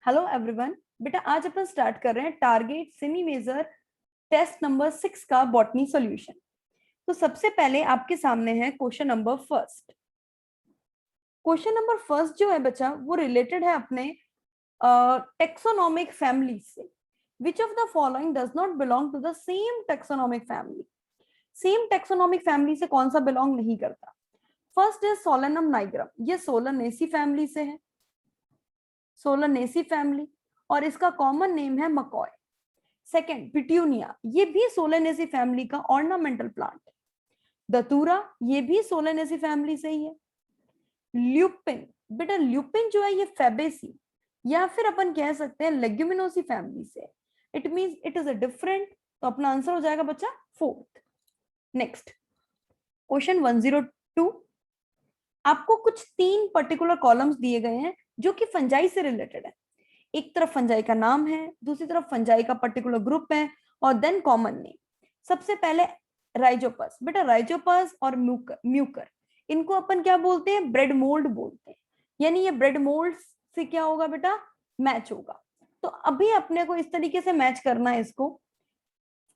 Hello everyone. बेटा आज अपन start कर रहे हैं target semi major test number 6 का बॉटनी सॉल्यूशन। तो सबसे पहले आपके सामने है question number first. Question number first जो है बच्चा वो रिलेटेड है अपने टेक्सोनोमिक फैमिली से। Which of the following does not belong to the same taxonomic family. Same taxonomic family से कौन सा बिलोंग नहीं करता। फर्स्ट इज सोलेनम नाइग्रम, ये सोलनेसी फैमिली से है, सोलनेसी फैमिली, और इसका कॉमन नेम है मकॉय। सेकंड पिट्यूनिया, ये भी सोलेनेसी फैमिली का ऑर्नामेंटल प्लांट है। दतूरा, ये भी सोलेनेसी फैमिली से ही है। ल्यूपिन, बेटा ल्यूपिन जो है ये फेबेसी या फिर अपन कह सकते हैं लेग्यूमिनोसी फैमिली से। It means it is a different, तो अपना आंसर हो जाएगा बच्चा फोर्थ। Next question 102। आपको कुछ 3 पर्टिकुलर कॉलम्स दिए गए हैं जो कि फंजाई से रिलेटेड है। एक तरफ फंजाई का नाम है, दूसरी तरफ फंजाई का पर्टिकुलर ग्रुप है, और देन कॉमन नेम। सबसे पहले राइजोपस, बेटा राइजोपस और म्यूकर इनको अपन क्या बोलते हैं, ब्रेड मोल्ड बोलते हैं। यानी ये ब्रेड मोल्ड से क्या होगा बेटा, मैच होगा। तो अभी अपने को इस तरीके से मैच करना है इसको।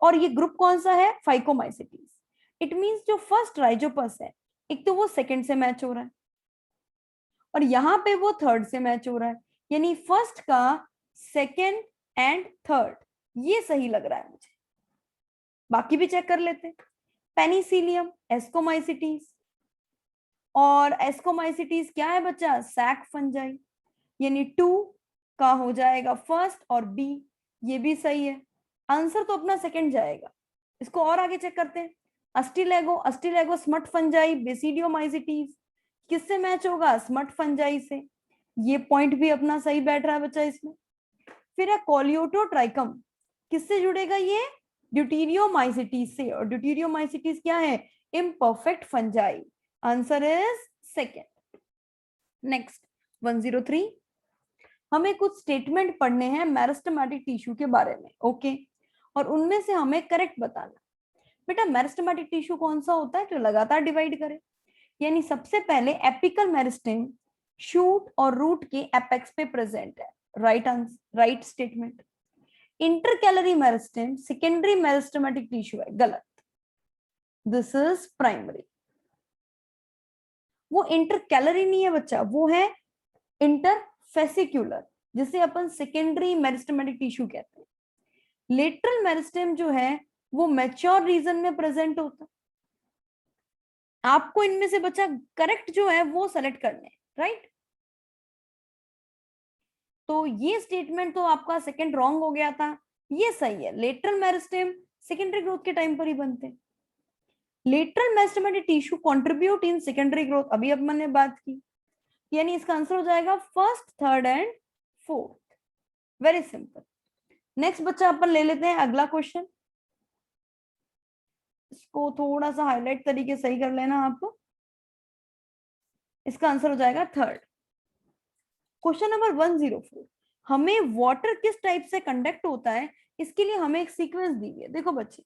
और ये ग्रुप कौन सा है, फाइकोमाइसिटीज। इट मींस जो फर्स्ट राइजोपस है एक तो वो सेकंड से मैच हो रहा है और यहाँ पे वो थर्ड से मैच हो रहा है। यानी फर्स्ट का सेकंड एंड थर्ड ये सही लग रहा है मुझे। बाकी भी चेक कर लेते हैं। पेनिसिलियम, एस्कोमाइसिटीज, और एस्कोमाइसिटीज क्या है बच्चा, सैक फंजाई। यानी 2 का हो जाएगा फर्स्ट और बी, ये भी सही है। आंसर तो अपना सेकंड जाएगा। इसको और आगे चेक करते हैं। Ustilago, Ustilago smut fungi, basidiomycetes किससे मैच होगा, स्मट फंजाई से। ये पॉइंट भी अपना सही बैठ रहा है बच्चा इसमें। फिर है कोलियोटोट्राइकम, किससे जुड़ेगा ये, ड्यूटीरियोमाइसिटीज से, और ड्यूटीरियोमाइसिटीज क्या है, imperfect fungi. Answer is second. Next 103। हमें कुछ स्टेटमेंट पढ़ने हैं मेरिस्टेमेटिक टिश्यू के बारे में, ओके, और उनमें से हमें करेक्ट बताना। बेटा मेरिस्टेमेटिक टिश्यू कौन सा होता है जो लगातार डिवाइड करे। यानी सबसे पहले एपिकल मेरिस्टेम शूट और रूट के एपेक्स पे प्रेजेंट है, right answer, right statement. Intercalary meristem secondary meristematic tissue है, गलत। This is primary. वो इंटरकैलरी नहीं है बच्चा, वो है इंटरफेसिक्यूलर, जिसे अपन सेकेंडरी मेरिस्टेमेटिक टिश्यू कहते हैं। लेटरल मेरिस्टेम जो है वो मैच्योर रीजन में प्रेजेंट होता है। आपको इनमें से बच्चा करेक्ट जो है वो सेलेक्ट करने, राइट। तो ये स्टेटमेंट तो आपका सेकंड रॉन्ग हो गया था, ये सही है। लेटरल मेरिस्टेम सेकेंडरी ग्रोथ के टाइम पर ही बनते हैं। Lateral meristematic tissue contribute in secondary growth, अभी अब मैंने बात की। यानी इसका आंसर हो जाएगा first, third and fourth. Very simple. Next बच्चा अपन ले लेते हैं अगला क्वेश्चन। इसको थोड़ा सा हाईलाइट तरीके सही कर लेना आप। इसका आंसर हो जाएगा थर्ड। Question number 104। हमें वाटर किस टाइप से कंडक्ट होता है, इसके लिए हमें एक सीक्वेंस दी है। देखो बच्चे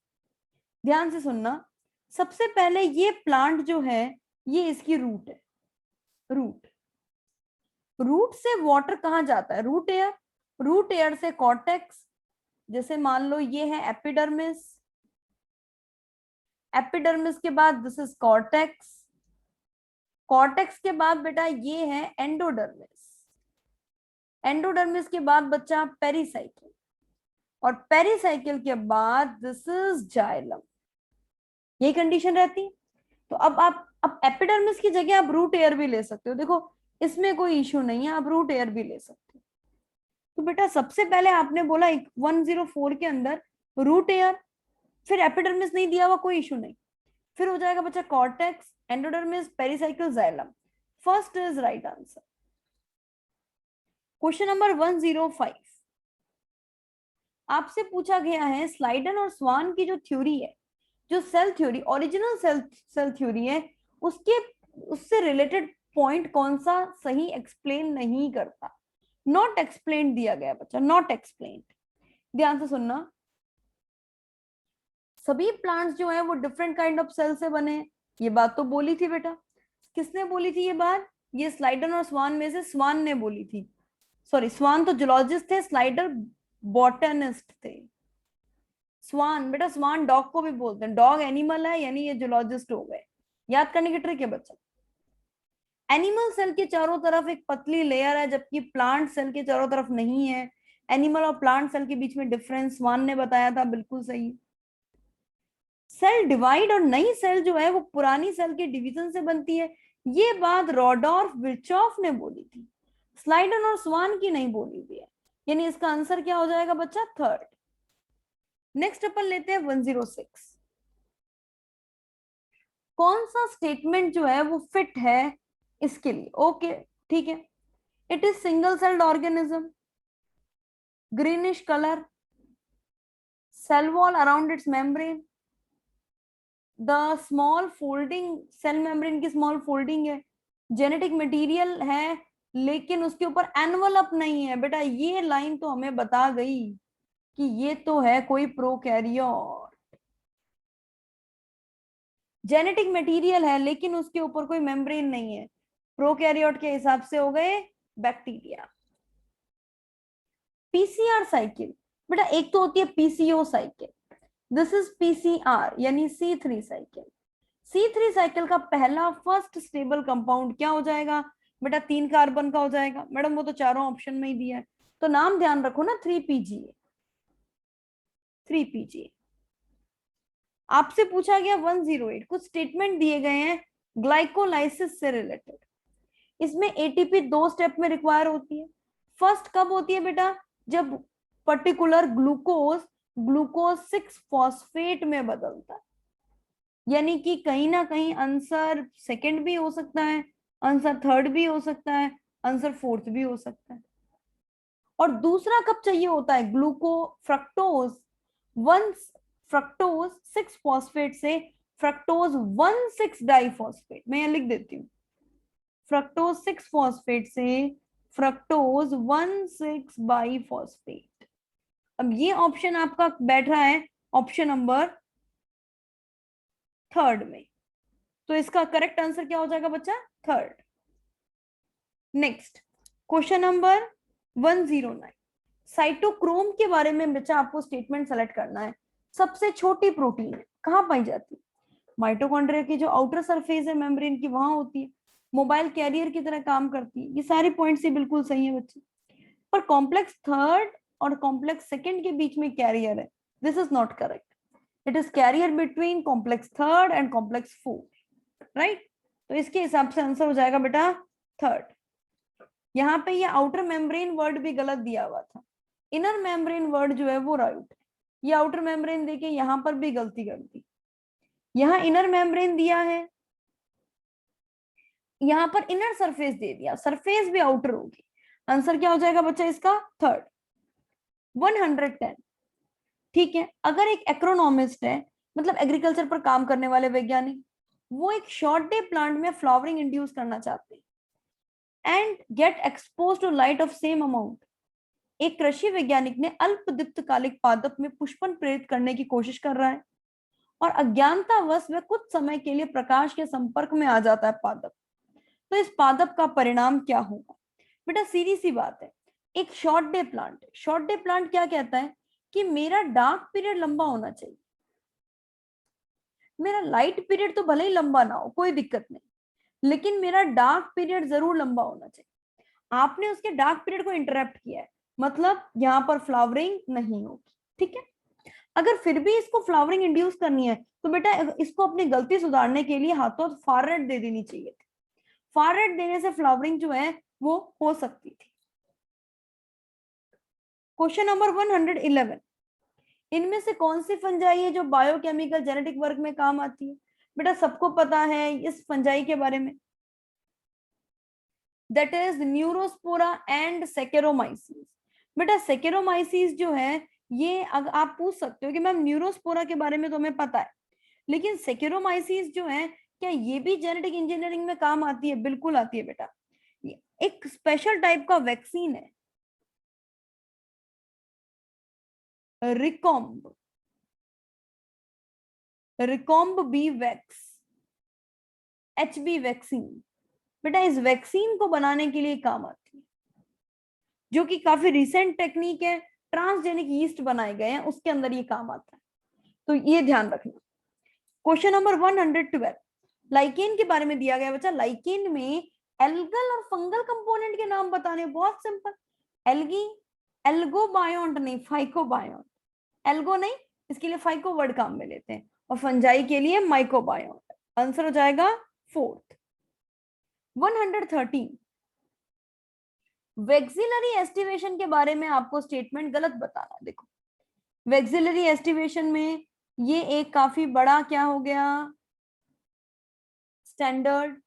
ध्यान से सुनना। सबसे पहले ये प्लांट जो है ये इसकी रूट है, रूट। रूट से वाटर कहाँ जाता है, रूट एयर। रूट एयर से कॉर्टेक्स, जैसे मान लो ये है एपिडर्मिस, एपिडर्मिस के बाद दिस इज कॉर्टेक्स, कॉर्टेक्स के बाद बेटा ये है एंडोडर्मिस, एंडोडर्मिस के बाद बच्चा पेरिसाइकिल, और पेरिसाइकिल के बाद दिस इज जाइलम। यही कंडीशन रहती है। तो अब आप अब एपिडर्मिस की जगह आप रूट एयर भी ले सकते हो। देखो इसमें कोई इश्यू नहीं है, आप रूट एयर भी ले सकते हो। तो बेटा सबसे पहले आपने बोला 104 के अंदर रूट एयर, फिर एपिडर्मिस नहीं दिया हुआ, कोई इश्यू नहीं। फिर हो जाएगा बच्चा cortex, endodermis, pericycle, xylem. First is right answer. Question number 105। आपसे पूछा गया है स्लाइडन और स्वान की जो थ्योरी है, जो cell theory, original cell theory है, उसके उससे रिलेटेड पॉइंट कौन सा सही एक्सप्लेन नहीं करता। नॉट एक्सप्लेन दिया गया बच्चा, नॉट एक्सप्लेन। ध्यान से सुनना। सभी प्लांट्स जो है वो डिफरेंट काइंड ऑफ सेल से बने हैं, ये बात तो बोली थी बेटा। किसने बोली थी ये बात, ये स्लाइडन और स्वान में से स्वान ने बोली थी। सॉरी, स्वान तो जूलॉजिस्ट थे, स्लाइडर बॉटनिस्ट थे। स्वान, बेटा स्वान डॉग को भी बोलते हैं, डॉग एनिमल है यानी ये जूलॉजिस्ट हो गए। याद करने की ट्रिक है बच्चा। एनिमल सेल के चारों तरफ एक पतली लेयर है, जबकि प्लांट सेल के चारों तरफ नहीं है। एनिमल और प्लांट सेल के बीच में डिफरेंस स्वान ने बताया था, बिल्कुल सही। सेल डिवाइड और नई सेल जो है वो पुरानी सेल के डिवीजन से बनती है, ये बात रॉडॉल्फ विर्चॉफ ने बोली थी, स्लाइडन और स्वान की नहीं बोली हुई है। यानी इसका आंसर क्या हो जाएगा बच्चा? थर्ड। नेक्स्ट अपन लेते हैं 106। कौन सा स्टेटमेंट जो है वो फिट है इसके लिए? ओके ठीक है। It is single celled organism, greenish colour, cell wall around its membrane, the small folding, cell membrane की स्मॉल फोल्डिंग है, जेनेटिक मटेरियल है लेकिन उसके ऊपर एनवलप नहीं है। बेटा ये लाइन तो हमें बता गई कि ये तो है कोई प्रोकैरियोट। जेनेटिक मटेरियल है लेकिन उसके ऊपर कोई मेम्ब्रेन नहीं है, प्रोकैरियोट के हिसाब से हो गए बैक्टीरिया। पीसीआर साइकिल, बेटा एक तो होती है PCO cycle, this is PCR यानी C3 साइकिल। C3 साइकिल का पहला फर्स्ट स्टेबल कंपाउंड क्या हो जाएगा? बेटा 3 कार्बन का हो जाएगा। मैडम वो तो चारों ऑप्शन में ही दिया है, तो नाम ध्यान रखो ना, 3PGA। 3PGA आपसे पूछा गया 108, कुछ स्टेटमेंट दिए गए हैं ग्लाइकोलाइसिस से रिलेटेड। इसमें एटीपी 2 स्टेप में रिक्वायर होती है। फर्स्ट कब होती है बेटा? जब पर्टिकुलर ग्लूकोज ग्लूकोज 6 फॉस्फेट में बदलता है। यानी कि कहीं ना कहीं आंसर सेकंड भी हो सकता है, आंसर थर्ड भी हो सकता है, आंसर फोर्थ भी हो सकता है। और दूसरा कब चाहिए होता है? ग्लूको फ्रक्टोज वन फ्रक्टोज 6 फॉस्फेट से फ्रक्टोज 1,6-डाइफॉस्फेट, मैं यहां लिख देती हूँ, फ्रक्टोज 6 फॉस्फेट से फ्रक्टोज 1,6-बाइफॉस्फेट। अब ये ऑप्शन आपका बैठ रहा है ऑप्शन नंबर थर्ड में, तो इसका करेक्ट आंसर क्या हो जाएगा बच्चा? Third. Next question number 109। Cytochrome के बारे में बच्चा आपको स्टेटमेंट सेलेक्ट करना है। सबसे छोटी प्रोटीन है, कहां पाई जाती है? माइटोकॉन्ड्रिया की जो आउटर सरफेस है मेम्ब्रेन की, वहां होती है। मोबाइल कैरियर की तरह काम करती है। ये सारे पॉइंट्स ही बिल्कुल सही है बच्चे, पर कॉम्प्लेक्स थर्ड और कॉम्प्लेक्स सेकंड के बीच में कैरियर है, this is not correct. It is carrier between complex third and complex fourth, right? तो इसके हिसाब से आंसर हो जाएगा बेटा थर्ड। यहाँ पे ये आउटर मेम्ब्रेन वर्ड भी गलत दिया हुआ था, इनर मेम्ब्रेन वर्ड जो है वो राइट है। ये आउटर मेम्ब्रेन देके यहाँ पर भी गलती कर दी, यहाँ इनर मेम्ब्रेन दिया है, यहाँ पर इनर सरफेस दे दिया, सरफेस भी आउटर होगी। आंसर क्या हो जाएगा बच्चा इसका? थर्ड। 110। ठीक है, अगर एक एग्रोनॉमिस्ट है, मतलब एग्रीकल्चर पर काम करने वाले वैज्ञानिक, वो एक शॉर्ट डे प्लांट में फ्लावरिंग इंड्यूस करना चाहते हैं and get expose to light of same amount. एक कृषि वैज्ञानिक ने अल्प दीप्तकालिक पादप में पुष्पन प्रेरित करने की कोशिश कर रहा है और अज्ञानतावश वह कुछ समय के लिए प्रकाश के संपर्क में आ जाता है पादप, तो इस पादप का परिणाम क्या होगा? बेटा सीधी सी बात है, एक short day plant, short day plant क्या कहता है कि मेरा डार्क पीरियड लंबा होना चाहिए, मेरा लाइट पीरियड तो भले ही लंबा ना हो कोई दिक्कत नहीं, लेकिन मेरा डार्क पीरियड जरूर लंबा होना चाहिए। आपने उसके डार्क पीरियड को इंटरप्ट किया है, मतलब यहाँ पर फ्लावरिंग नहीं होगी। ठीक है, अगर फिर भी इसको फ्लावरिंग इंड्यूस करनी है तो बेटा इसको अपनी गलती सुधारने के लिए हाथों फार रेड दे देनी चाहिए थी। फार रेड देने से फ्लावरिंग जो है वो हो सकती थी। Question number 111। इनमें से कौन सी फंजाई है जो बायोकेमिकल जेनेटिक वर्क में काम आती है? बेटा सबको पता है इस फंजाई के बारे में, that is Neurospora and Saccharomyces. बेटा सेकेरोमाइसिस जो है ये अगर आप पूछ सकते हो कि मैम न्यूरोस्पोरा के बारे में तो हमें पता है, लेकिन सेकेरोमाइसिस जो है क्या ये भी जेनेटिक इंजीनियरिंग में काम आती है? बिल्कुल आती है बेटा, एक स्पेशल टाइप का वैक्सीन है, रिकॉम्ब, रिकॉम्ब बी वैक्स, HB वैक्सीन। बेटा इस वैक्सीन को बनाने के लिए काम आती है। जो कि काफी रिसेंट टेक्निक है, ट्रांसजेनिक यीस्ट बनाए गए हैं, उसके अंदर ये काम आता है, तो ये ध्यान रखना। क्वेश्चन नंबर 112, लाइकेन के बारे में दिया गया बच्चा। लाइकेन में एल्गल और फंगल कंपोनेंट के नाम बताने, बहुत सिंपल। एल्गी, एल्गोबायोन्ट नहीं फाइकोबायोन्ट, एल्गो नहीं, इसके लिए फाइको वर्ड काम में लेते हैं, और फंजाई के लिए माइकोबायोन्ट। आंसर हो जाएगा फोर्थ। 113, वेक्सिलरी एस्टिवेशन के बारे में आपको स्टेटमेंट गलत बताना। देखो वेक्सिलरी एस्टिवेशन में ये एक काफी बड़ा क्या हो गया, स्टैंडर्ड।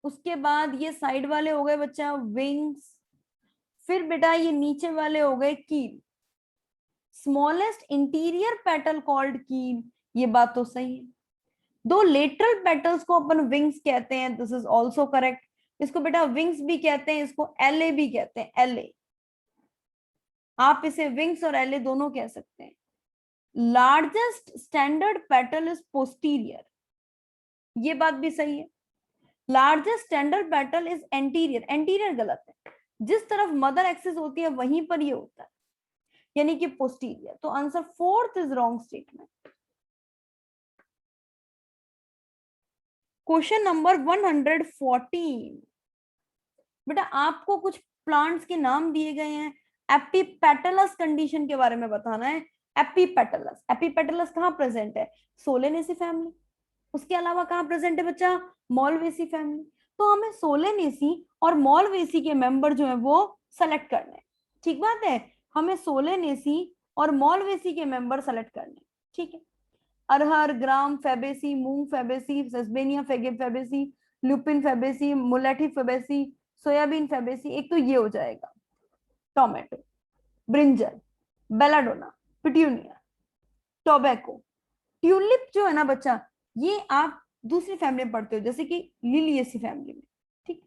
उसके बाद ये साइड वाले हो गए बच्चा विंग्स, फिर बेटा ये नीचे वाले हो गए कील, स्मॉलेस्ट इंटीरियर पेटल कॉल्ड कील, ये बात तो सही है। दो लेटरल पेटल्स को अपन विंग्स कहते हैं, दिस इज ऑल्सो करेक्ट। इसको बेटा विंग्स भी कहते हैं, इसको एले भी कहते हैं, एले। आप इसे विंग्स और एले दोनों कह सकते हैं। Largest standard petal is posterior, ये बात भी सही है। Largest standard petal is anterior, anterior गलत है, जिस तरफ मदर एक्सिस होती है वहीं पर ये होता है, यानी कि पोस्टीरियर। तो answer fourth is wrong statement. Question number 114, बेटा आपको कुछ प्लांट्स के नाम दिए गए हैं, एपिपेटलस कंडीशन के बारे में बताना है। एपिपेटलस, एपिपेटलस कहाँ प्रेजेंट है, सोलेनेसी फैमिली। उसके अलावा कहाँ प्रेजेंट है बच्चा, मॉलवेसी फैमिली। तो हमें सोलेनेसी और मॉलवेसी के मेंबर जो है वो सेलेक्ट करने हैं, ठीक बात है। हमें सोलेनेसी और मॉलवेसी के मेंबर सेलेक्ट करने, ठीक है। अरहर, ग्राम फैबेसी, मूंग Fabaceae, Sesbania Fabaceae, lupin Fabaceae, मुलेठी फैबेसी, सोयाबीन फैबेसी। एक तो ये हो जाएगा, tomato, brinjal, belladonna, petunia, tobacco. Tulip जो है ना बच्चा, ये आप दूसरी फैमिली में पढ़ते हो, जैसे कि लिलिएसी फैमिली में, ठीक।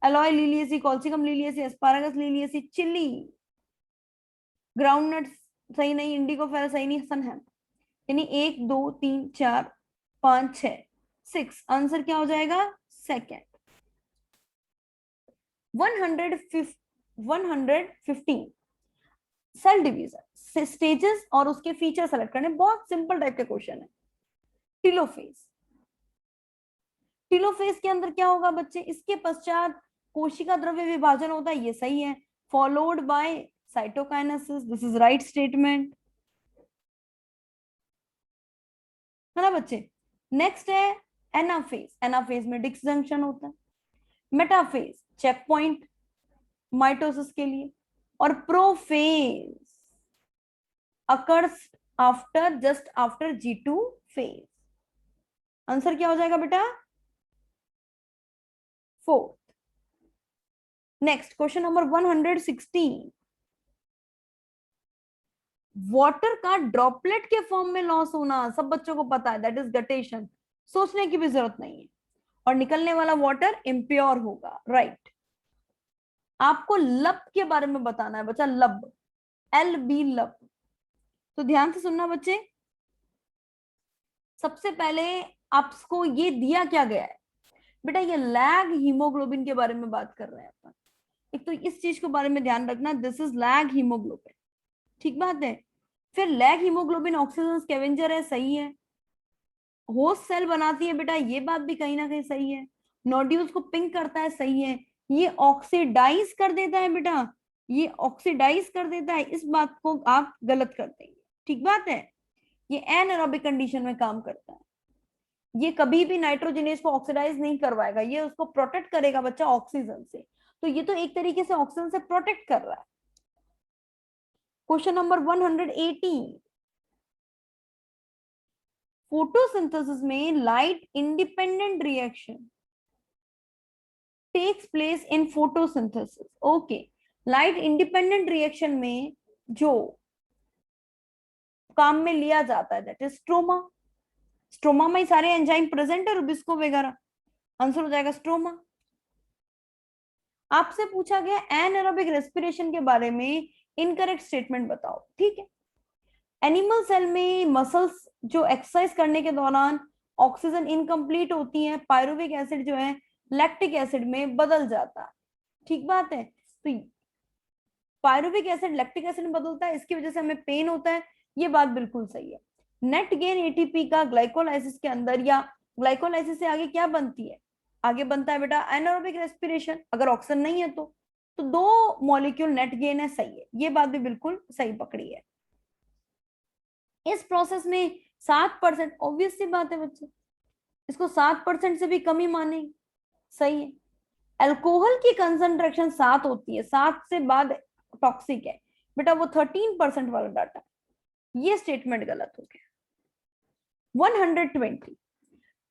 Aloe liliaceae, colchicum liliaceae, asparagus liliaceae, chili, groundnut सही नहीं, इंडिगो फेरा सही नहीं, सनहैम। यानी 1 2 3 4 5 6 6, आंसर क्या हो जाएगा, सेकेंड। 115 सेल डिवीजन, स्टेजेस और उसके फीचर सेलेक्ट करने, बहुत सिंपल टाइप के क्वेश्चन है। टिलोफेज, टिलोफेज के अंदर क्या होगा बच्चे, इसके पश्चात कोशिका द्रव्य विभाजन होता है, ये सही है, followed by cytokinesis, this is right statement, है ना बच्चे। नेक्स्ट है एनाफेज, एनाफेज में डिक्स जंक्शन होता है। मेटाफेज चेक पॉइंट माइटोसिस के लिए, और prophase occurs after, just after G2 phase. Answer क्या हो जाएगा बेटा, fourth. Next question number 116, water का ड्रॉपलेट के फॉर्म में लॉस होना सब बच्चों को पता है, दैट इज गटेशन, सोचने की भी जरूरत नहीं है। और निकलने वाला वाटर इम्प्योर होगा, राइट। आपको लब के बारे में बताना है बच्चा, लब, LB लब। तो ध्यान से सुनना बच्चे, सबसे पहले आपको ये दिया क्या गया है बेटा, ये लैग हीमोग्लोबिन के बारे में बात कर रहे हैं अपन। एक तो इस चीज के बारे में ध्यान रखना, दिस इज लैग हीमोग्लोबिन, ठीक बात है। फिर लैग हीमोग्लोबिन ऑक्सीजन स्कैवेंजर है, सही है। होस्ट सेल बनाती है बेटा, ये बात भी कहीं ना कहीं सही है। नोड्यूल्स को पिंक करता है, सही है। ये ऑक्सीडाइज कर देता है बेटा, ये ऑक्सीडाइज कर देता है, इस बात को आप गलत कर देंगे, ठीक बात है। ये एनारोबिक कंडीशन में काम करता है, ये कभी भी नाइट्रोजनेज को ऑक्सीडाइज नहीं करवाएगा, ये उसको प्रोटेक्ट करेगा बच्चा ऑक्सीजन से। तो ये तो एक तरीके से ऑक्सीजन से प्रोटेक्ट कर रहा है। क्वेश्चन नंबर 118, फोटोसिंथेसिस में light independent reaction takes place in photosynthesis, okay. Light independent reaction में जो काम में लिया जाता है दैट इज स्ट्रोमा, स्ट्रोमा में सारे एंजाइम प्रेजेंट है, रुबिस्को वगैरह, आंसर हो जाएगा स्ट्रोमा। आपसे पूछा गया एनारोबिक रेस्पिरेशन के बारे में इनकरेक्ट स्टेटमेंट बताओ, ठीक है। एनिमल सेल में मसल्स जो एक्सरसाइज करने के दौरान ऑक्सीजन इनकम्प्लीट होती है, पायरुविक एसिड जो है लैक्टिक एसिड में बदल जाता है, ठीक बात है। तो पायरुविक एसिड लैक्टिक एसिड में बदलता है, इसकी वजह से हमें पेन होता है, ये बात बिल्कुल सही है। नेट गेन एटीपी का ग्लाइकोलाइसिस के अंदर, या ग्लाइकोलाइसिस से आगे क्या बनती है, आगे बनता है बेटा एनारोबिक रेस्पिरेशन, अगर ऑक्सीजन नहीं है तो 2 मॉलिक्यूल नेट गेन है, सही है, ये बात भी बिल्कुल सही पकड़ी है। इस प्रोसेस में 7%, ऑब्वियस सी बात है बच्चे, इसको 7% से भी कम ही मानेंगे, सही है। अल्कोहल की कंसंट्रेशन 7 होती है, 7 से बाद टॉक्सिक है बेटा, वो 13% वाला डाटा, ये स्टेटमेंट गलत हो गया। 120,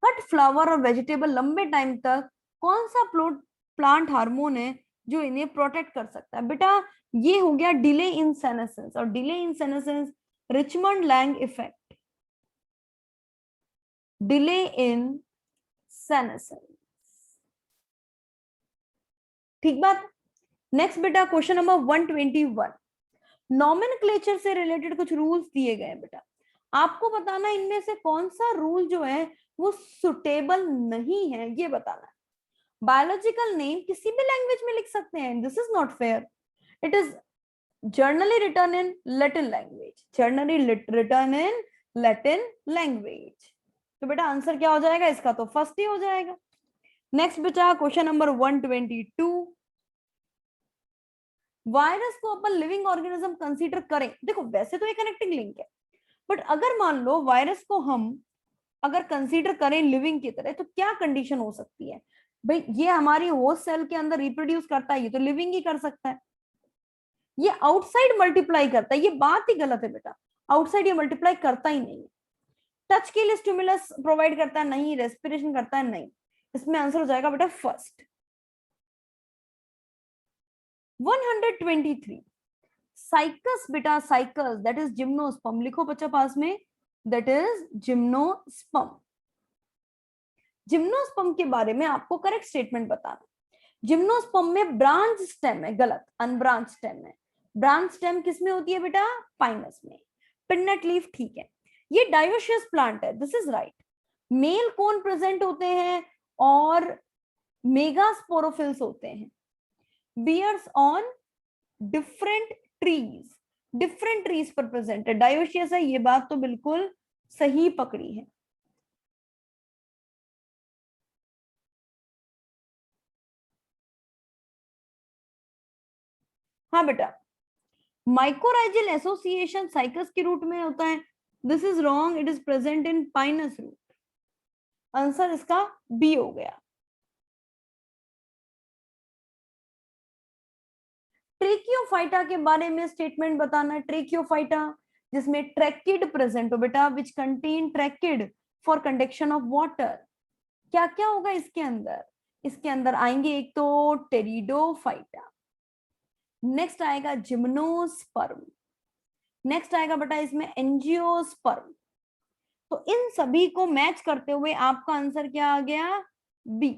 कट फ्लावर और वेजिटेबल लंबे टाइम तक कौन सा प्लांट हार्मोन है जो इन्हें प्रोटेक्ट कर सकता है, बेटा ये हो गया डिले इन सेनेसेंस, और delay in senescence Richmond Lang effect, delay in senescence, ठीक बात। नेक्स्ट बेटा क्वेश्चन नंबर 121, नॉमेनक्लेचर से रिलेटेड कुछ रूल्स दिए गए हैं बेटा, आपको बताना इनमें से कौन सा रूल जो है वो सुटेबल नहीं है, ये बताना है। बायोलॉजिकल नेम किसी भी लैंग्वेज में लिख सकते हैं, this is not fair, it is generally return in Latin language, generally return in Latin language, तो बेटा आंसर क्या हो जाएगा इसका, तो फर्स्ट ही हो जाएगा। नेक्स्ट बेटा क्वेश्चन नंबर 122, वायरस को अपन लिविंग ऑर्गेनिज्म कंसीडर करें, देखो वैसे तो ये कनेक्टिंग लिंक है, बट अगर मान लो वायरस को हम अगर कंसीडर करें लिविंग की तरह, तो क्या कंडीशन हो सकती है भाई, ये हमारी होस्ट सेल के अंदर रिप्रोड्यूस करता है, ये तो लिविंग ही कर सकता है, ये आउटसाइड मल्टीप्लाई करता है, ये बात ही गलत है बेटा, आउटसाइड ये मल्टीप्लाई करता ही नहीं है। टच के लिए स्टिमुलस प्रोवाइड करता है नहीं, रेस्पिरेशन करता है नहीं, इसमें आंसर हो जाएगा बेटा फर्स्ट। 123, साइकस बेटा, साइकस दैट इज जिम्नोस्पर्म, लिखो बच्चा पास में, दैट इज जिम्नोस्पर्म। जिम्नोस्पर्म के बारे में आपको करेक्ट स्टेटमेंट बताना, जिम्नोस्पर्म में ब्रांच स्टेम है, गलत, अनब्रांच स्टेम है, ब्रांच स्टेम किसमें होती है बेटा, पाइनस में, पिन्नेट लीफ, ठीक है, ये डायोशियस प्लांट है, this is right, male cone present होते हैं और मेगास्पोरोफिल्स होते हैं, bears on different trees, different trees पर प्रेजेंट है, डायोशियस है, ये बात तो बिल्कुल सही पकड़ी है। हाँ बेटा, माइकोराइजल एसोसिएशन साइकस के रूट में होता है, this is wrong, it is present in pinus root, answer इसका बी हो गया। ट्रेकियोफाइटा के बारे में स्टेटमेंट बताना, ट्रेकियोफाइटा जिसमें ट्रैकिड प्रेजेंट हो बेटा, which contain tracheid for conduction of water, क्या क्या होगा इसके अंदर, इसके अंदर आएंगे एक तो टेरिडोफाइटा, नेक्स्ट आएगा जिम्नोस्पर्म, नेक्स्ट आएगा बेटा इसमें एंजियोस्पर्म, तो इन सभी को मैच करते हुए आपका आंसर क्या आ गया, बी।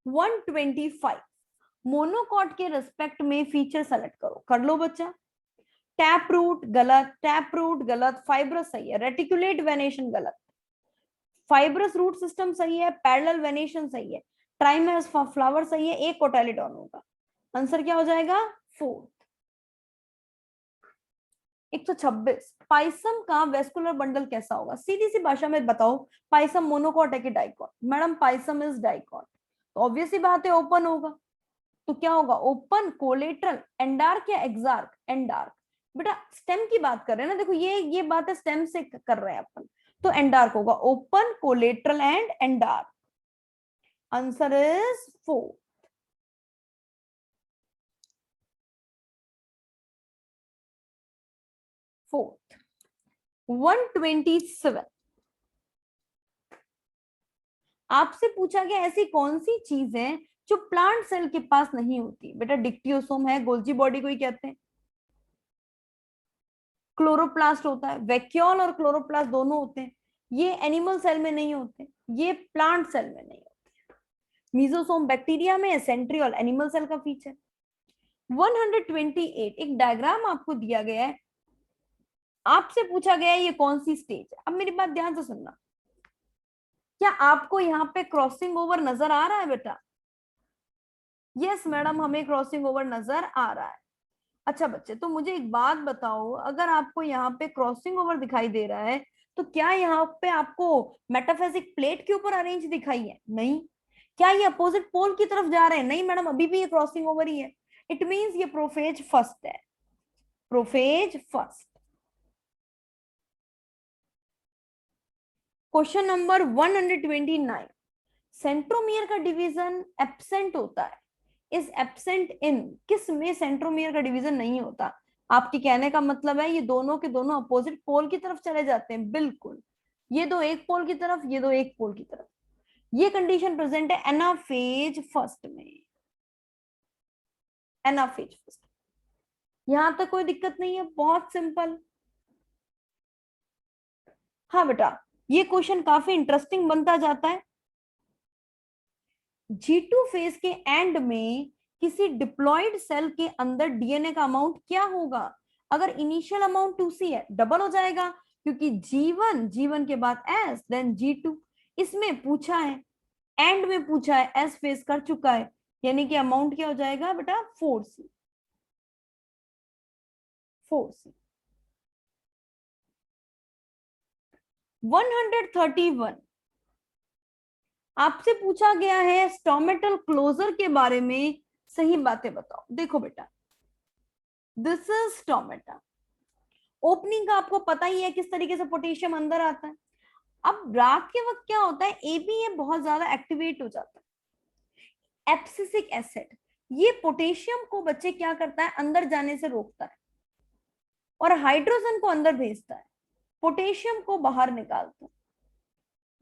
वन 125, मोनोकॉट के रिस्पेक्ट में फीचर सेलेक्ट करो, कर लो बच्चा। टैप रूट गलत, टैप रूट गलत, फाइब्रस सही है, रेटिकुलेट वेनेशन गलत, फाइब्रस रूट सिस्टम सही है, पैरेलल वेनेशन सही है, ट्राइमेरस फ्लावर सही है, एक कोटाइलिडॉन होगा, आंसर क्या हो जाएगा, 4। 126, पाइसम का वेस्कुलर बंडल कैसा होगा, सीधी सी भाषा में बताओ, पाइसम मोनोकॉट है कि dicot, madam Pisum is dicot, तो ऑब्वियस ही बात है ओपन होगा, तो क्या होगा, ओपन, कोलेट्रल, एंडार्क या एक्सार्क, एंडार्क, बेटा स्टेम की बात कर रहे हैं ना, देखो ये बात है स्टेम से कर रहे हैं अपन, तो एंडार्क होगा, open, collateral and एंडार्क, answer is 4। Fourth 127, आपसे पूछा गया ऐसी कौन सी चीज है जो प्लांट सेल के पास नहीं होती, बेटा डिक्टियोसोम है, गोल्जी बॉडी को ही कहते हैं, क्लोरोप्लास्ट होता है, वैक्यूल और क्लोरोप्लास्ट दोनों होते हैं, ये एनिमल सेल में नहीं होते, ये प्लांट सेल में नहीं होते, मीजोसोम बैक्टीरिया में, सेंट्रियोल एनिमल सेल का फीचर। 128, एक डायग्राम आपको दिया गया है, आपसे पूछा गया है ये कौन सी स्टेज है, अब मेरी बात ध्यान से सुनना, क्या आपको यहाँ पे क्रॉसिंग ओवर नजर आ रहा है बेटा? यस मैडम, हमें क्रॉसिंग ओवर नजर आ रहा है। अच्छा बच्चे, तो मुझे एक बात बताओ, अगर आपको यहाँ पे क्रॉसिंग ओवर दिखाई दे रहा है तो क्या यहाँ पे आपको मेटाफिजिक प्लेट के ऊपर अरेंज दिखाई है? नहीं। क्या ये अपोजिट पोल की तरफ जा रहे हैं? नहीं मैडम, अभी भी ये क्रॉसिंग ओवर ही है। इट मींस ये प्रोफेज फर्स्ट है, prophase first. Question number 129, centromere का डिवीजन एब्सेंट होता है, इज एब्सेंट इन, किस में सेंट्रोमियर का डिवीजन नहीं होता? आपके कहने का मतलब है ये दोनों के दोनों अपोजिट पोल की तरफ चले जाते हैं? बिल्कुल, ये दो एक पोल की तरफ, ये दो एक पोल की तरफ। ये कंडीशन प्रेजेंट है एनाफेज फर्स्ट में, एनाफेज फर्स्ट। यहां तक कोई दिक्कत नहीं है, बहुत सिंपल। हाँ बेटा, ये क्वेश्चन काफी इंटरेस्टिंग बनता जाता है। G2 फेज के एंड में किसी डिप्लॉयड सेल के अंदर डीएनए का अमाउंट क्या होगा? अगर इनिशियल अमाउंट 2C है, डबल हो जाएगा, क्योंकि G1 के बाद S देन G2। इसमें पूछा है, एंड में पूछा है, S फेज कर चुका है, यानी कि अमाउंट क्या हो जाएगा बेटा? 4C, 4C। 131, आपसे पूछा गया है स्टोमेटल क्लोजर के बारे में सही बातें बताओ। देखो बेटा, दिस इज स्टोमेटा। ओपनिंग का आपको पता ही है किस तरीके से पोटेशियम अंदर आता है। अब रात के वक्त क्या होता है, एबीए बहुत ज्यादा एक्टिवेट हो जाता है, एब्सिसिक एसिड, ये पोटेशियम को बच्चे क्या करता है, अंदर जाने से रोकता है और हाइड्रोजन को अंदर भेजता है, पोटेशियम को बाहर निकालता है।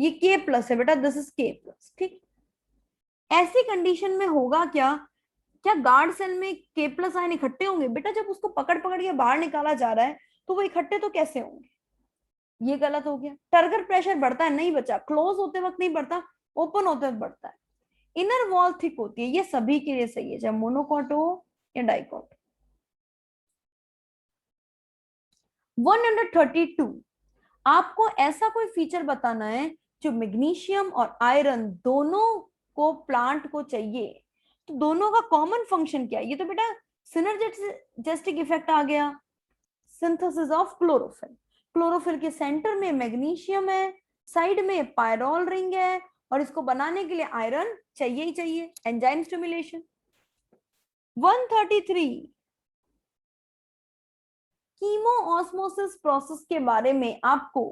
ये के प्लस है बेटा, दिस इज के प्लस, ठीक। ऐसी कंडीशन में होगा क्या, क्या गार्ड सेल में के प्लस आयन इकट्ठे होंगे? बेटा जब उसको पकड़ पकड़ के बाहर निकाला जा रहा है तो वो इकट्ठे तो कैसे होंगे? ये गलत हो गया। टर्गर प्रेशर बढ़ता है? नहीं बचा, क्लोज होते वक्त नहीं बढ़ता, ओपन होते वक्त बढ़ता है। इनर वॉल थिक होती है, ये सभी के लिए सही है, चाहे मोनोकॉट हो या डाइकॉट। 132, आपको ऐसा कोई फीचर बताना है जो मैग्नीशियम और आयरन दोनों को प्लांट को चाहिए, तो दोनों का कॉमन फंक्शन क्या है? ये तो बेटा सिनर्जेस्टिक इफेक्ट आ गया, सिंथेसिस ऑफ क्लोरोफिल। क्लोरोफिल के सेंटर में मैग्नीशियम है, साइड में पायरोल रिंग है, और इसको बनाने के लिए आयरन चाहिए ही चाहिए, enzyme stimulation. 133, chemo osmosis process के बारे में आपको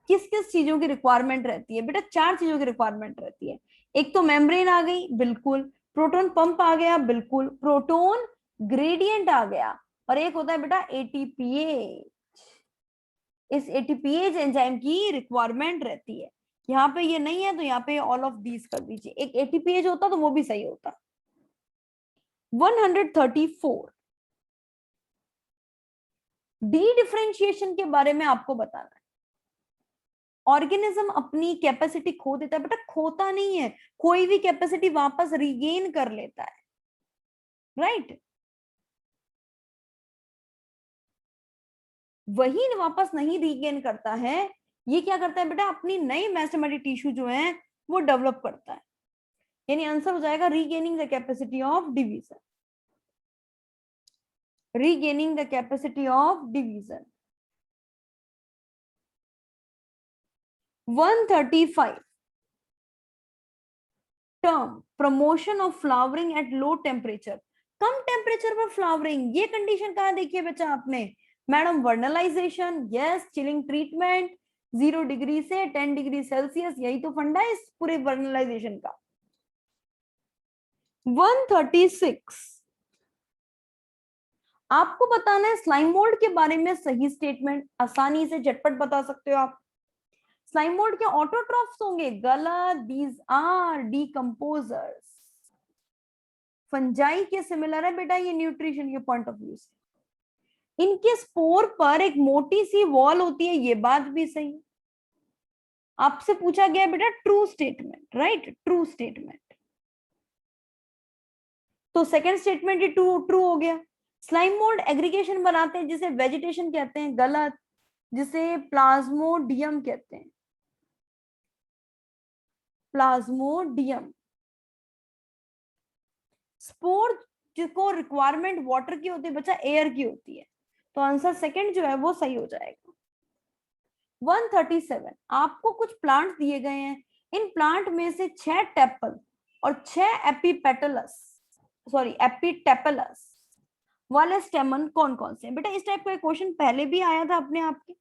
किस किस चीजों की रिक्वायरमेंट रहती है? बेटा 4 चीजों की रिक्वायरमेंट रहती है। एक तो मेम्ब्रेन आ गई, बिल्कुल। प्रोटोन पंप आ गया, बिल्कुल। प्रोटोन ग्रेडियंट आ गया, और एक होता है बेटा एटीपीएच। इस एटीपीएच एंजाइम की रिक्वायरमेंट रहती है। यहाँ पे ये नहीं है तो यहाँ पे ऑल ऑफ दीज कर दीजिए। एक एटीपीएच होता तो वो भी सही होता। 134, डी डिफरेंशिएशन के बारे में आपको बताना है। ऑर्गेनिज्म अपनी कैपेसिटी खो देता है? बेटा खोता नहीं है, कोई भी कैपेसिटी वापस रिगेन कर लेता है, राइट। वही वापस नहीं रिगेन करता है, ये क्या करता है बेटा, अपनी नई मेसेमेटिक टिश्यू जो है वो डेवलप करता है। यानी आंसर हो जाएगा regaining the capacity of division, regaining the capacity of division. 135, term promotion of flowering at low temperature, come temperature पर फ्लावरिंग, ये कंडीशन कहाँ देखी है बच्चा आपने? Madam vernalization, yes. Chilling treatment, 0 degree से 10 डिग्री सेल्सियस, यही तो फंडा है इस पूरे वर्नलाइजेशन का। 136, आपको बताना है स्लाइम मोल्ड के बारे में सही स्टेटमेंट, आसानी से झटपट बता सकते हो आप। स्लाइम मोल्ड के ऑटोट्रॉफ्स होंगे? गलत, दीज आर डीकंपोजर्स। फंजाई के सिमिलर है बेटा ये न्यूट्रिशन के पॉइंट ऑफ व्यू से। इनके स्पोर पर एक मोटी सी वॉल होती है, ये बात भी सही। आपसे पूछा गया बेटा true statement, right, true statement. तो सेकंड स्टेटमेंट ही ट्रू ट्रू हो गया। स्लाइम मोल्ड एग्रीगेशन बनाते हैं जिसे वेजिटेशन कहते हैं, गलत, जिसे प्लाज्मोडियम कहते हैं। प्लाज्मोडियम। स्पोर को रिक्वायरमेंट वाटर की होती है बच्चा, एयर की होती है, तो आंसर सेकंड जो है वो सही हो जाएगा। 137, आपको कुछ प्लांट दिए गए हैं, इन प्लांट में से 6 टेपल और 6 एपिटेपलस वाले स्टेमन कौन कौन से हैं? बेटा इस टाइप का क्वेश्चन पहले भी आया था अपने आप के।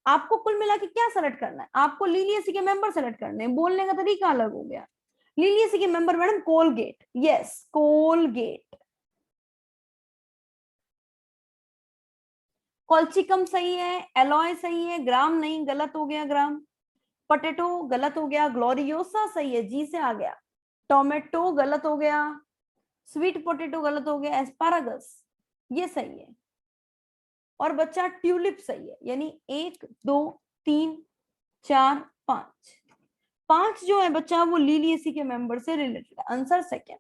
आपको कुल मिला के क्या सेलेक्ट करना है? आपको लिलियेसी के मेंबर सेलेक्ट करने हैं, बोलने का तरीका अलग हो गया। लिलियेसी के member madam Colgate, yes Colgate. Colchicum सही है, एलॉय सही है, ग्राम नहीं, गलत हो गया ग्राम। पोटैटो गलत हो गया, ग्लोरियोसा सही है, जी से आ गया। टोमेटो गलत हो गया, स्वीट पोटैटो गलत हो गया, एस्पारागस ये सही है, और बच्चा ट्यूलिप सही है। यानी 1 2 3 4 5, 5 जो है बच्चा वो लिलियेसी के मेंबर से रिलेटेड। Answer second.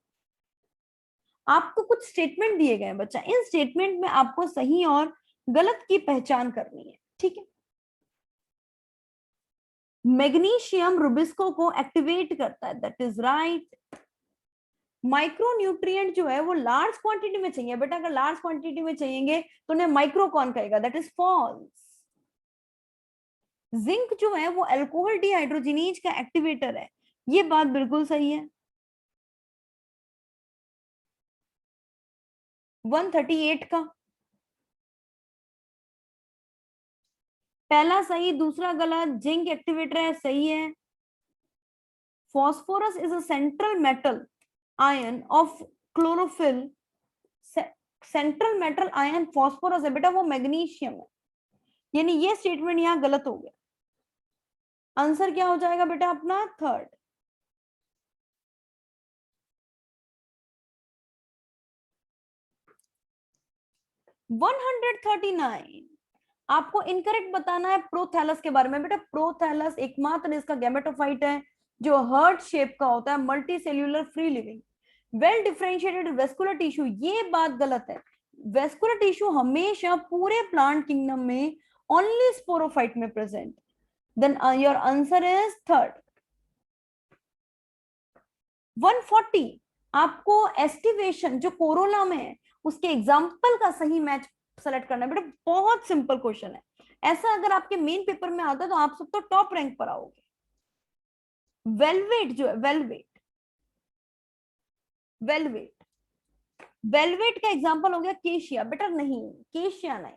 आपको कुछ स्टेटमेंट दिए गए हैं बच्चा, इन स्टेटमेंट में आपको सही और गलत की पहचान करनी है, ठीक है। मैग्नीशियम रुबिस्को को एक्टिवेट करता है, दैट इज राइट। माइक्रोन्यूट्रिएंट जो है वो लार्ज क्वांटिटी में चाहिए बेटा, अगर लार्ज क्वांटिटी में चाहिए तो उन्हें माइक्रो कौन कहेगा, दैट इज फॉल्स। जिंक जो है वो अल्कोहल डिहाइड्रोजिनेज का एक्टिवेटर है, ये बात बिल्कुल सही है। 138 का पहला सही, दूसरा गलत। जिंक एक्टिवेटर है, सही है। Phosphorus is a central metal ion of chlorophyll. Central metal ion phosphorus है बेटा, वो मैग्नीशियम है, यानी ये स्टेटमेंट यहां गलत हो गया। आंसर क्या हो जाएगा बेटा अपना थर्ड। वन 139, आपको इनकरेक्ट बताना है प्रोथैलस के बारे में। बेटा प्रोथैलस एकमात्र इसका गैमेटोफाइट है जो हार्ट शेप का होता है, multi cellular free living well differentiated vascular tissue, ये बात गलत है। वेस्कुलर टिश्यू हमेशा पूरे प्लांट किंगडम में ओनली स्पोरोफाइट में present. Then your answer is third. 140, आपको एस्टिवेशन जो कोरोला में है उसके एग्जाम्पल का सही मैच सेलेक्ट करना है। बेटा बहुत सिंपल क्वेश्चन है, ऐसा अगर आपके मेन पेपर में आता है तो आप सब तो टॉप रैंक पर आओगे। वेलवेट जो है, वेलवेट वेलवेट वेलवेट का एग्जांपल हो गया केशिया। बेटा नहीं, केशिया नहीं,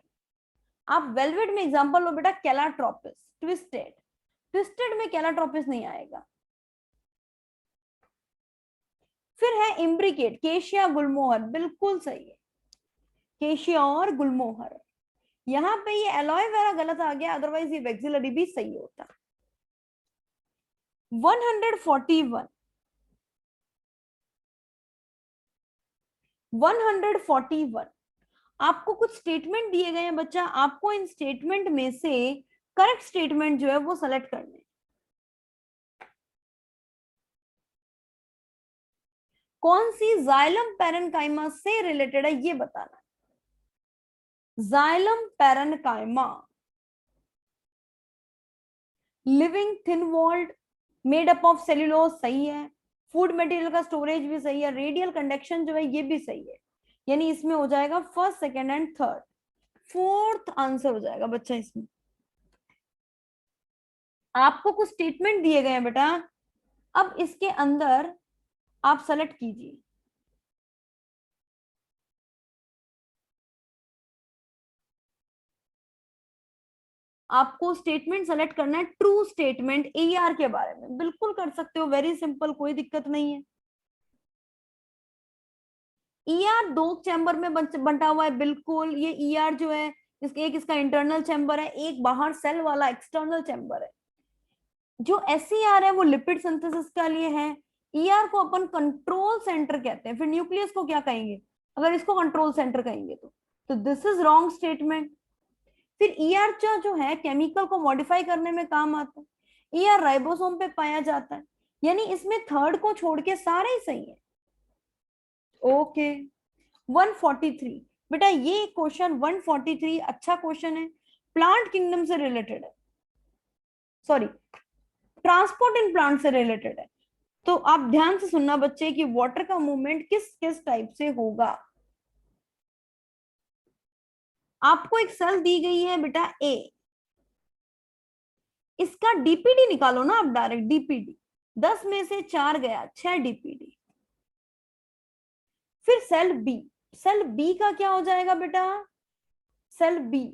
आप वेलवेट में एग्जांपल लो बेटा कैलाट्रोपिस। ट्विस्टेड, ट्विस्टेड में कैलाट्रोपिस नहीं आएगा। फिर है इम्ब्रिकेट, केशिया गुलमोहर, बिल्कुल सही है, केशिया और गुलमोहर। यहां पे ये एलोए वेरा गलत आ गया, अदरवाइज ये वेक्सिलरी भी सही होता। 141, 141, आपको कुछ स्टेटमेंट दिए गए हैं बच्चा, आपको इन स्टेटमेंट में से करेक्ट स्टेटमेंट जो है वो सेलेक्ट करने। कौन सी जाइलम पैरेन्काइमा से रिलेटेड है ये बताना। Xylem parenchyma living thin walled made up of cellulose, सही है। फूड मटेरियल का स्टोरेज भी सही है। रेडियल कंडक्शन जो है ये भी सही है, यानी इसमें हो जाएगा first second and third. Fourth answer हो जाएगा बच्चा इसमें। आपको कुछ स्टेटमेंट दिए गए हैं बेटा, अब इसके अंदर आप सेलेक्ट कीजिए। आपको स्टेटमेंट सेलेक्ट करना है, ट्रू स्टेटमेंट एआर के बारे में, बिल्कुल कर सकते हो, वेरी सिंपल, कोई दिक्कत नहीं है। ईआर 2 चैम्बर में बंटा हुआ है, बिल्कुल। ये ईआर जो है इसके एक इसका इंटरनल चैम्बर है, एक बाहर सेल वाला एक्सटर्नल चैम्बर है। जो एसईआर है वो लिपिड सिंथेसिस के लिए है। ईआर को अपन कंट्रोल सेंटर कहते हैं, फिर न्यूक्लियस को क्या कहेंगे अगर इसको कंट्रोल सेंटर कहेंगे तो दिस इज रॉन्ग स्टेटमेंट। फिर ईआर जो है केमिकल को मॉडिफाई करने में काम आता है। ईआर राइबोसोम पे पाया जाता है, यानी इसमें थर्ड को छोड़ के सारे ही सही है। ओके 143, बेटा ये क्वेश्चन 143 अच्छा क्वेश्चन है, प्लांट किंगडम से रिलेटेड है। सॉरी ट्रांसपोर्ट इन प्लांट से रिलेटेड है। तो आप ध्यान से सुनना बच्चे कि वाटर का मूवमेंट किस किस टाइप से होगा। आपको एक सेल दी गई है बेटा ए, इसका डीपीडी निकालो ना आप डायरेक्ट, डीपीडी 10 में से 4 गया, 6 डीपीडी। फिर सेल बी, सेल बी का क्या हो जाएगा बेटा, सेल बी,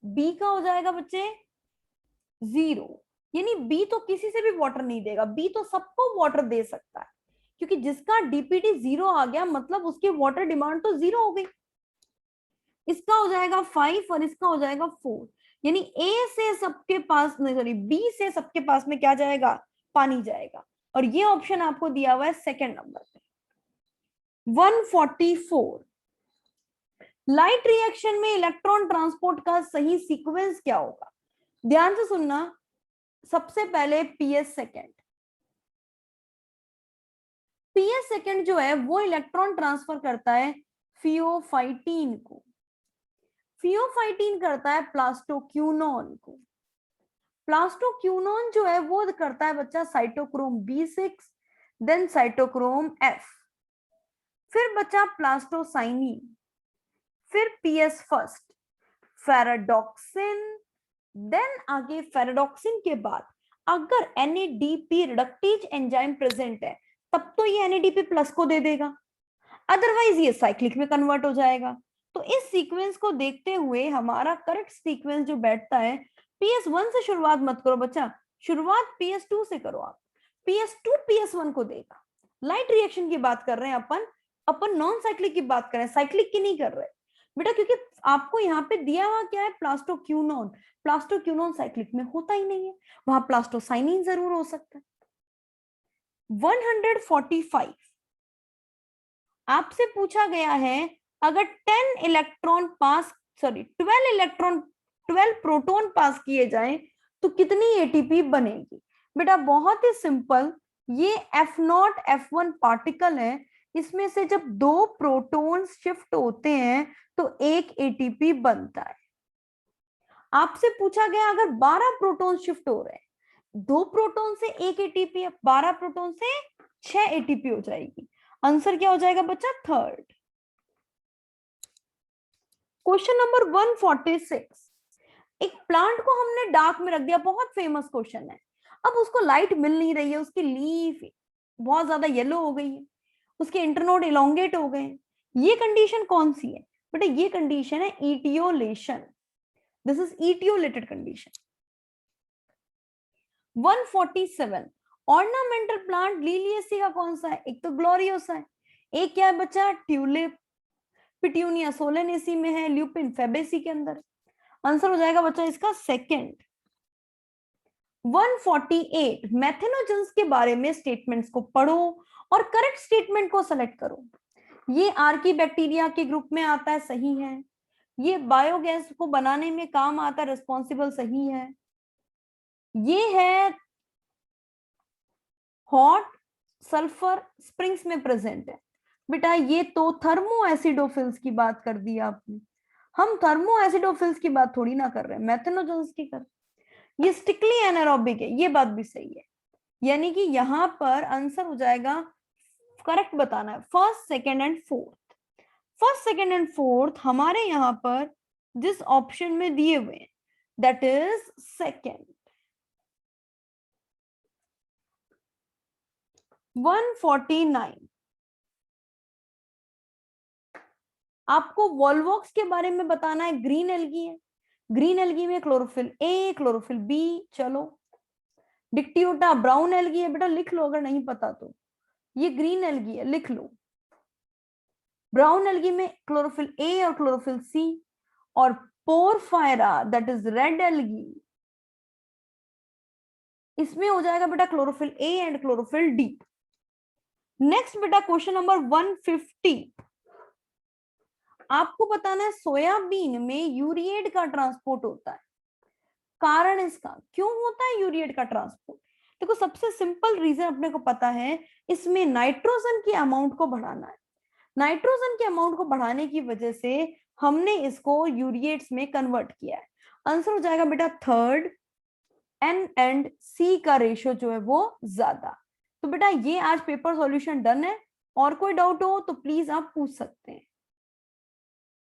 बी का हो जाएगा बच्चे 0, यानी बी तो किसी से भी वाटर नहीं देगा, बी तो सबको वाटर दे सकता है, क्योंकि जिसका डीपीडी 0 आ गया मतलब उसकी वाटर डिमांड तो 0 हो गई। इसका हो जाएगा 5 और इसका हो जाएगा 4, यानी ए से सबके पास, नहीं सॉरी, बी से सबके पास में क्या जाएगा, पानी जाएगा। और ये ऑप्शन आपको दिया हुआ है सेकंड नंबर पे। 144, लाइट रिएक्शन में इलेक्ट्रॉन ट्रांसपोर्ट का सही सीक्वेंस क्या होगा। ध्यान से सुनना, सबसे पहले पीएस सेकंड, पीएस सेकंड जो है वो इलेक्ट्रॉन ट्रांसफर करता है फियोफाइटीन को, फियोफाइटीन करता है प्लास्टोक्यूनोन को, प्लास्टोक्यूनोन जो है वो करता है बच्चा cytochrome B6, then cytochrome F, फिर बचा प्लास्टोसाइनिन, फिर पीएस फर्स्ट, फेराडॉक्सिन, देन आगे फेराडॉक्सिन के बाद अगर NADP रिडक्टेज एंजाइम प्रेजेंट है तब तो ये NADP प्लस को दे देगा, अदरवाइज ये साइक्लिक में कन्वर्ट हो जाएगा। तो इस सीक्वेंस को देखते हुए हमारा करेक्ट सीक्वेंस जो बैठता है, PS1 से शुरुआत मत करो बच्चा, शुरुआत PS2 से करो आप, PS2 PS1 को देगा। लाइट रिएक्शन की बात कर रहे हैं अपन नॉन साइक्लिक की बात कर रहे हैं, साइक्लिक की नहीं कर रहे बेटा, क्योंकि आपको यहाँ पे दिया हुआ क्या है, प्लास्टोक्यूनोन, प्लास्टोक्यूनोन साइक्लिक में होता ही नहीं है, वहां प्लास्टोसाइनिन जरूर हो सकता है। 145, आपसे पूछा गया है अगर 10 इलेक्ट्रॉन पास, सॉरी 12 प्रोटॉन पास किए जाएं तो कितनी एटीपी बनेगी। बेटा बहुत ही सिंपल, ये F0 F1 पार्टिकल है, इसमें से जब 2 प्रोटॉन शिफ्ट होते हैं तो 1 एटीपी बनता है। आपसे पूछा गया अगर 12 प्रोटॉन शिफ्ट हो रहे हैं, 2 प्रोटॉन से 1 एटीपी है, 12 प्रोटॉन से 6 एटीपी हो जाएगी। आंसर क्या हो जाएगा बच्चा, थर्ड। क्वेश्चन नंबर 146, एक प्लांट को हमने डार्क में रख दिया, बहुत फेमस क्वेश्चन है, अब उसको लाइट मिल नहीं रही है, उसकी लीफ बहुत ज्यादा येलो हो गई है, उसके इंटरनोड इलोंगेट हो गए, ये कंडीशन कौन सी है बेटा, ये कंडीशन है etiolation, this is etiolated condition. 147, ornamental plant Liliaceae का कौन सा है, एक तो ग्लोरियोसा है, एक क्या है बच्चा, ट्यूलिप, पिट्यूनिया सोलेनेसी में है, ल्यूपिन फेबेसी के अंदर। आंसर हो जाएगा बच्चा इसका सेकंड। 148, मेथेनोजेंस के बारे में स्टेटमेंट्स को पढ़ो और करेक्ट स्टेटमेंट को सेलेक्ट करो। ये आर्की बैक्टीरिया के ग्रुप में आता है, सही है, ये बायोगैस को बनाने में काम आता है, रिस्पॉन्सिबल, सही है, ये है हॉट सल्फर स्प्रिंग्स में प्रेजेंट है। बेटा ये तो थर्मो एसिडोफिल्स की बात कर दी आपने, हम थर्मो एसिडोफिल्स की बात थोड़ी ना कर रहे हैं, मेथेनोजेंस की कर, ये स्टिकली एनारोबिक है, ये बात भी सही है, यानी कि यहां पर आंसर हो जाएगा, करेक्ट बताना है first second and fourth. First second and fourth हमारे यहां पर जिस ऑप्शन में दिए हुए हैं दैट इज सेकंड। 149, आपको वॉल्वॉक्स के बारे में बताना है, ग्रीन एल्गी है, ग्रीन एल्गी में क्लोरोफिल ए, क्लोरोफिल बी, चलो डिक्टियोटा ब्राउन एल्गी है, बेटा लिख लो अगर नहीं पता तो, ये ग्रीन एल्गी है, लिख लो। ब्राउन एल्गी में क्लोरोफिल ए और क्लोरोफिल सी, और porphyra that is red algae, इसमें हो जाएगा बेटा chlorophyll A and chlorophyll D. Next बेटा क्वेश्चन नंबर 150, आपको बताना है सोयाबीन में यूरिएट का ट्रांसपोर्ट होता है, कारण इसका क्यों होता है यूरिएट का ट्रांसपोर्ट। देखो सबसे सिंपल रीजन अपने को पता है, इसमें नाइट्रोजन की अमाउंट को बढ़ाना है, नाइट्रोजन के अमाउंट को बढ़ाने की वजह से हमने इसको यूरिएट्स में कन्वर्ट किया है। आंसर हो जाएगा बेटा थर्ड N एंड C का रेशियो जो है वो ज्यादा। तो बेटा ये आज पेपर सॉल्यूशन डन है, और कोई डाउट हो तो प्लीज आप पूछ सकते हैं।